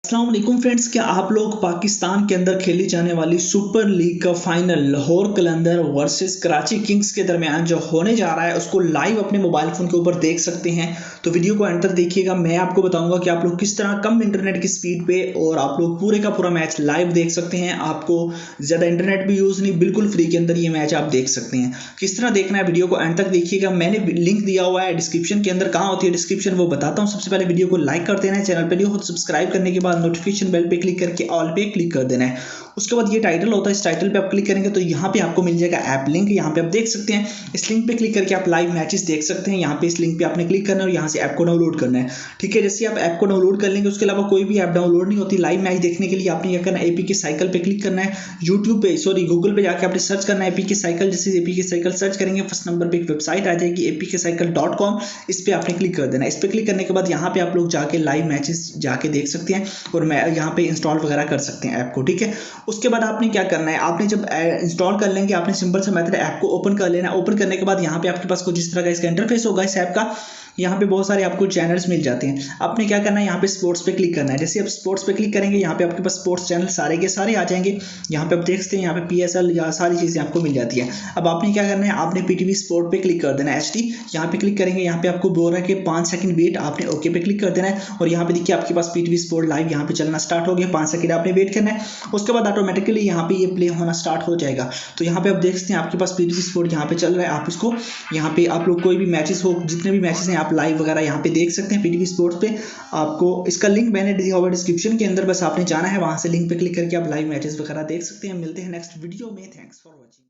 अस्सलाम वालेकुम फ्रेंड्स, क्या आप लोग पाकिस्तान के अंदर खेली जाने वाली सुपर लीग का फाइनल लाहौर कलंदर वर्सेस कराची किंग्स के दरमियान जो होने जा रहा है उसको लाइव अपने मोबाइल फोन के ऊपर देख सकते हैं। तो वीडियो को एंड तक देखिएगा। मैं आपको बताऊंगा कि आप लोग किस तरह कम इंटरनेट की स्पीड पे और आप लोग पूरे का पूरा मैच लाइव देख सकते हैं। आपको ज़्यादा इंटरनेट भी यूज़ नहीं, बिल्कुल फ्री के अंदर ये मैच आप देख सकते हैं। किस तरह देखना है वीडियो को एंड तक देखिएगा। मैंने लिंक दिया हुआ है डिस्क्रिप्शन के अंदर। कहाँ होती है डिस्क्रिप्शन वो बताता हूँ। सबसे पहले वीडियो को लाइक कर देना है, चैनल पर न्यू हो तो सब्सक्राइब करने के बाद नोटिफिकेशन बेल पे क्लिक करके ऑल पे क्लिक कर देना है। उसके बाद ये टाइटल होता है, इस टाइटल पे आप क्लिक करेंगे तो यहाँ पे आपको मिल जाएगा ऐप लिंक। यहाँ पे आप देख सकते हैं, इस लिंक पे क्लिक करके आप लाइव मैचेस देख सकते हैं। यहाँ पे इस लिंक पे आपने क्लिक करना है और यहाँ से ऐप को डाउनलोड करना है। ठीक है, जैसे आप ऐप को डाउनलोड कर लेंगे उसके अलावा कोई भी ऐप डाउनलोड नहीं होती। लाइव मैच देखने के लिए आपने क्या करना है, एपीके साइकिल पे क्लिक करना है। यूट्यूब पे गूगल पे जाके आपने सर्च करना है एपीके साइकिल। जैसे एपीके साइकिल सर्च करेंगे फर्स्ट नंबर पे एक वेबसाइट आ जाएगी apkcycle.com। इस पे आपने क्लिक कर देना है। इस पे क्लिक करने के बाद यहाँ पे आप लोग जाके लाइव मैचेस जाके देख सकते हैं और मैं यहाँ पे इंस्टॉल वगैरह कर सकते हैं ऐप को। ठीक है, उसके बाद आपने क्या करना है, आपने जब इंस्टॉल कर लेंगे आपने सिंपल सा मेथड ऐप को ओपन कर लेना है। ओपन करने के बाद यहाँ पे आपके पास कुछ इस तरह का इसका इंटरफेस होगा इस ऐप का। यहाँ पे बहुत सारे आपको चैनल्स मिल जाते हैं। आपने क्या करना है, यहाँ पे स्पोर्ट्स पे क्लिक करना है। जैसे आप स्पोर्ट्स पे क्लिक करेंगे यहाँ पे आपके पास स्पोर्ट्स चैनल सारे के सारे आ जाएंगे। यहाँ पे आप देख सकते हैं, यहाँ पे पीएसएल या सारी चीज़ें आपको मिल जाती है। अब आपने क्या करना है, आपने पीटीवी स्पोर्ट पे क्लिक कर देना है एचडी। यहाँ पे क्लिक करेंगे, यहाँ पे आपको बोल रहा है कि 5 सेकंड वेट, आपने ओके पे क्लिक कर देना है और यहाँ पे देखिए आपके पास पीटीवी स्पोर्ट लाइव यहाँ पे चलना स्टार्ट हो गया। 5 सेकंड आपने वेट करना है, उसके बाद ऑटोमेटिकली यहाँ पे ये प्ले होना स्टार्ट हो जाएगा। तो यहाँ पे आप देख सकते हैं आपके पास पीटीवी स्पोर्ट यहाँ पे चल रहा है। आप इसको यहाँ पे आप लोग कोई भी मैचेस हो, जितने भी मैचेस हैं आप लाइव वगैरह यहाँ पे देख सकते हैं पीटीवी स्पोर्ट्स पे। आपको इसका लिंक मैंने दिया हुआ डिस्क्रिप्शन के अंदर, बस आपने जाना है वहां से लिंक पे क्लिक करके आप लाइव मैचेस वगैरह देख सकते हैं। मिलते हैं नेक्स्ट वीडियो में। Thanks for watching.